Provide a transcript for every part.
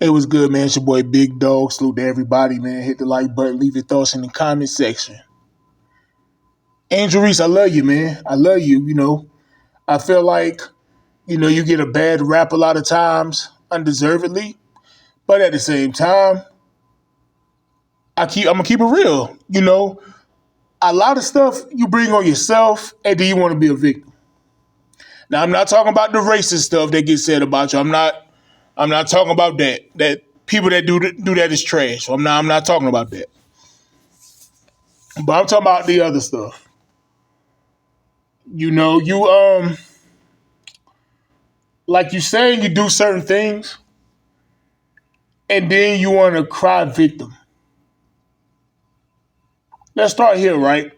It was good, man. It's your boy Big Dog. Salute to everybody, man. Hit the like button. Leave your thoughts in the comment section. Angel Reese, I love you, man. I love you. I feel like, you get a bad rap a lot of times, undeservedly. But at the same time, I'm gonna keep it real. A lot of stuff you bring on yourself, and then you want to be a victim. Now, I'm not talking about the racist stuff that gets said about you. I'm not talking about that. That people that do that is trash. So I'm not talking about that. But I'm talking about the other stuff. You like you saying you do certain things, and then you want to cry victim. Let's start here, right?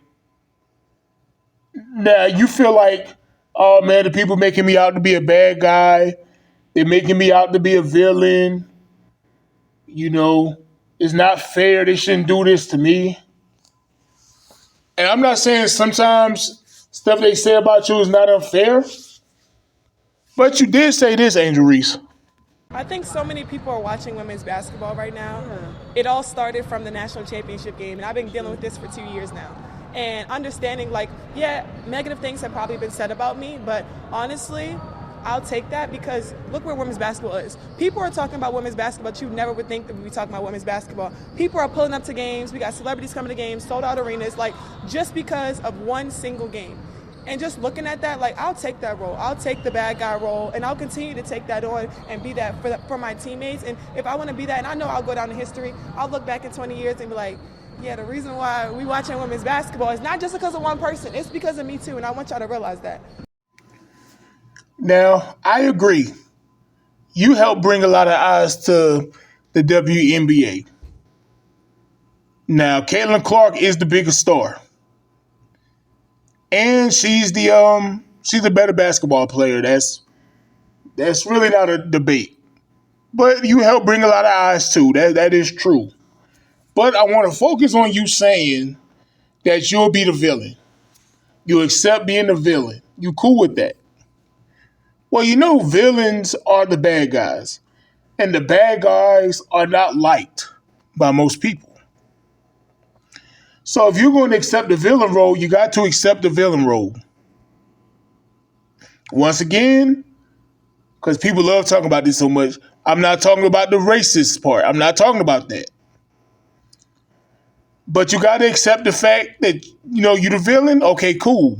Now you feel like, oh man, the people making me out to be a bad guy. They're making me out to be a villain. You know, it's not fair. They shouldn't do this to me. And I'm not saying sometimes stuff they say about you is not unfair, but you did say this, Angel Reese. I think so many people are watching women's basketball right now. It all started from the national championship game, and I've been dealing with this for 2 years now. And understanding, like, yeah, negative things have probably been said about me, but honestly, I'll take that because look where women's basketball is. People are talking about women's basketball, but you never would think that we'd be talking about women's basketball. People are pulling up to games. We got celebrities coming to games, sold out arenas, like, just because of one single game. And just looking at that, like, I'll take that role. I'll take the bad guy role, and I'll continue to take that on and be that for my teammates. And if I want to be that, and I know I'll go down in history, I'll look back in 20 years and be like, yeah, the reason why we watching women's basketball is not just because of one person. It's because of me, too, and I want y'all to realize that. Now, I agree. You help bring a lot of eyes to the WNBA. Now, Caitlin Clark is the biggest star. And she's a better basketball player. That's really not a debate. But you help bring a lot of eyes too. That is true. But I want to focus on you saying that you'll be the villain. You accept being the villain. You cool with that. Well, villains are the bad guys. And the bad guys are not liked by most people. So if you're going to accept the villain role, you got to accept the villain role. Once again, because people love talking about this so much, I'm not talking about the racist part. I'm not talking about that. But you got to accept the fact that, you're the villain. Okay, cool.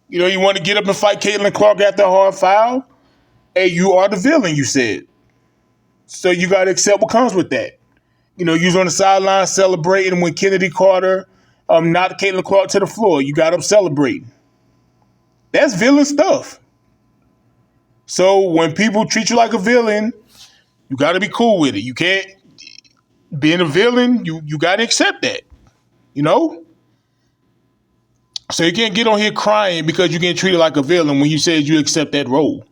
You want to get up and fight Caitlin Clark after a hard foul? Hey, you are the villain, you said. So you got to accept what comes with that. You was on the sideline celebrating when Kennedy Carter knocked Caitlin Clark to the floor. You got up celebrating. That's villain stuff. So when people treat you like a villain, you got to be cool with it. You can't, being a villain, you got to accept that, So you can't get on here crying because you're getting treated like a villain when you said you accept that role.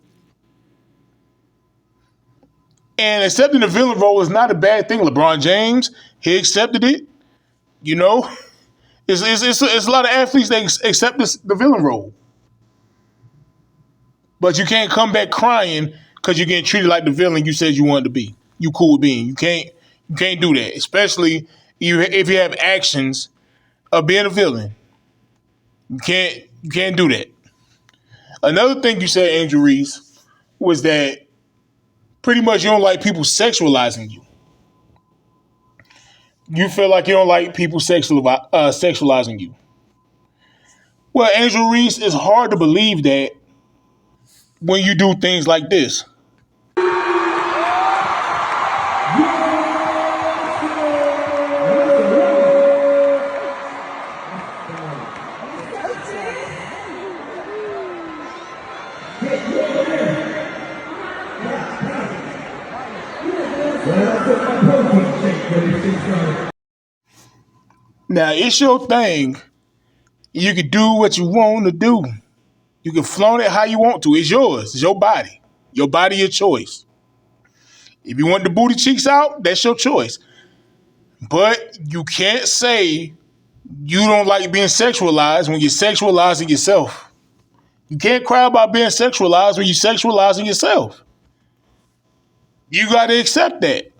And accepting the villain role is not a bad thing. LeBron James, he accepted it. It's a lot of athletes that accept the villain role. But you can't come back crying because you're getting treated like the villain you said you wanted to be. You cool with being. You can't do that, especially if you have actions of being a villain. You can't do that. Another thing you said, Angel Reese, was that pretty much you don't like people sexualizing you. You feel like you don't like people sexualizing you. Well, Angel Reese, it's hard to believe that when you do things like this. Now, it's your thing. You can do what you want to do. You can flaunt it how you want to. It's yours. It's your body. Your body, your choice. If you want the booty cheeks out, that's your choice. But you can't say you don't like being sexualized when you're sexualizing yourself. You can't cry about being sexualized when you're sexualizing yourself. You got to accept that.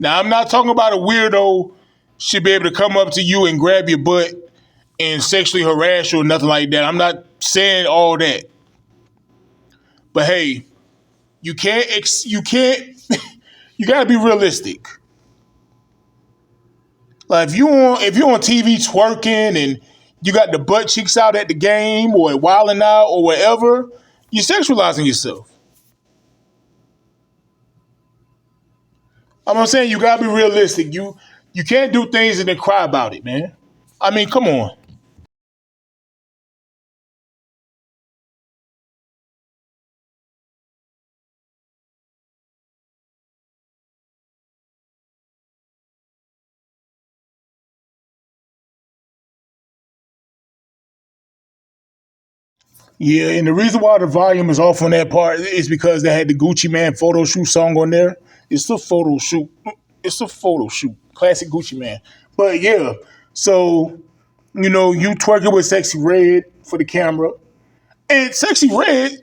Now, I'm not talking about a weirdo should be able to come up to you and grab your butt and sexually harass you or nothing like that. I'm not saying all that. But hey, you can't you got to be realistic. Like if you on TV twerking and you got the butt cheeks out at the game or wilding out or whatever, you're sexualizing yourself. I'm saying you gotta be realistic. You can't do things and then cry about it, man. I mean, come on. Yeah, and the reason why the volume is off on that part is because they had the Gucci Man photo shoot song on there. It's a photo shoot. It's a photo shoot. Classic Gucci Man. But yeah, so you twerking with Sexy Red for the camera. And Sexy Red,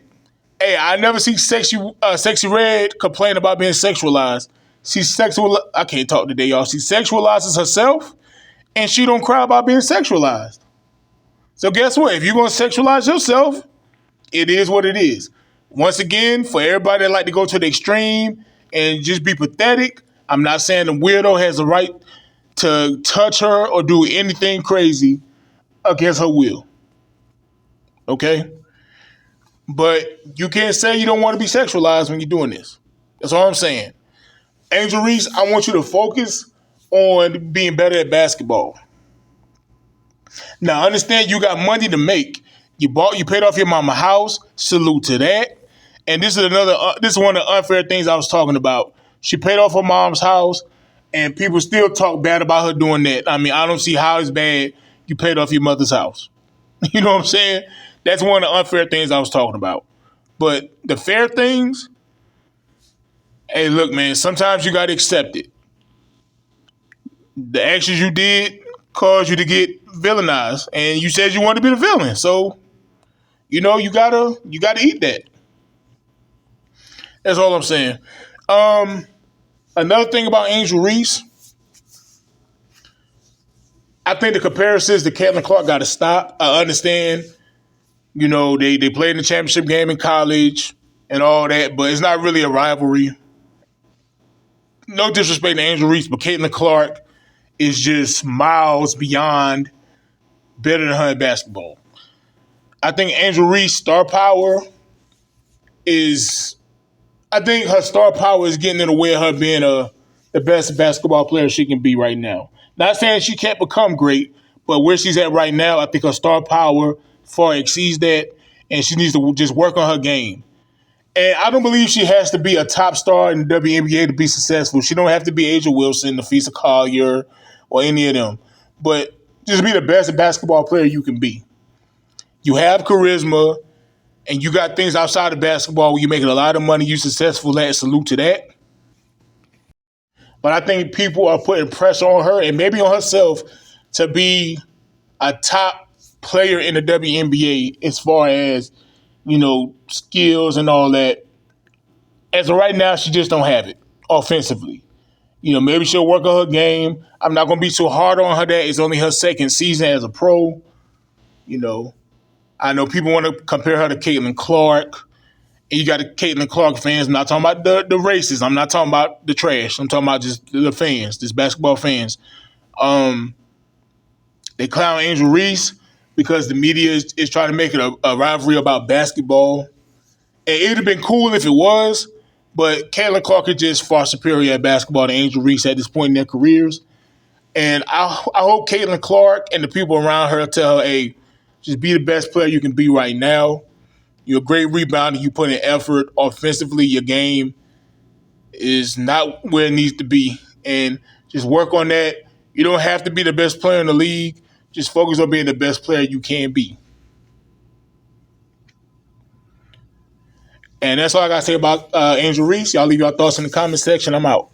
hey, I never see Sexy Red complain about being sexualized. She's sexual. I can't talk today, y'all. She sexualizes herself, and she don't cry about being sexualized. So guess what? If you're gonna sexualize yourself, it is what it is. Once again, for everybody that like to go to the extreme and just be pathetic, I'm not saying the weirdo has the right to touch her or do anything crazy against her will. Okay? But you can't say you don't want to be sexualized when you're doing this. That's all I'm saying. Angel Reese, I want you to focus on being better at basketball. Now, understand you got money to make. You paid off your mama house. Salute to that. And this is one of the unfair things I was talking about. She paid off her mom's house, and people still talk bad about her doing that. I mean, I don't see how it's bad you paid off your mother's house. You know what I'm saying? That's one of the unfair things I was talking about. But the fair things, hey, look, man, sometimes you got to accept it. The actions you did caused you to get villainized, and you said you wanted to be the villain. So, you gotta eat that. That's all I'm saying. Another thing about Angel Reese, I think the comparisons to Caitlin Clark got to stop. I understand, they played in the championship game in college and all that, but it's not really a rivalry. No disrespect to Angel Reese, but Caitlin Clark is just miles beyond better than her in basketball. I think Angel Reese star power is I think her star power is getting in the way of her being the best basketball player she can be right now. Not saying she can't become great, but where she's at right now, I think her star power far exceeds that, and she needs to just work on her game. And I don't believe she has to be a top star in the WNBA to be successful. She don't have to be Asia Wilson, Nafisa Collier, or any of them. But just be the best basketball player you can be. You have charisma, and you got things outside of basketball where you're making a lot of money, you're successful at, salute to that. But I think people are putting pressure on her and maybe on herself to be a top player in the WNBA as far as, skills and all that. As of right now, she just don't have it offensively. Maybe she'll work on her game. I'm not going to be so hard on her that it's only her second season as a pro. You know, I know people want to compare her to Caitlin Clark. And you got the Caitlin Clark fans. I'm not talking about the racists. I'm not talking about the trash. I'm talking about just the fans, just basketball fans. They clown Angel Reese because the media is trying to make it a rivalry about basketball. And it would have been cool if it was, but Caitlin Clark is just far superior at basketball than Angel Reese at this point in their careers. And I hope Caitlin Clark and the people around her tell her, hey, just be the best player you can be right now. You're a great rebounder. You put in effort offensively. Your game is not where it needs to be. And just work on that. You don't have to be the best player in the league. Just focus on being the best player you can be. And that's all I got to say about Angel Reese. Y'all leave your thoughts in the comment section. I'm out.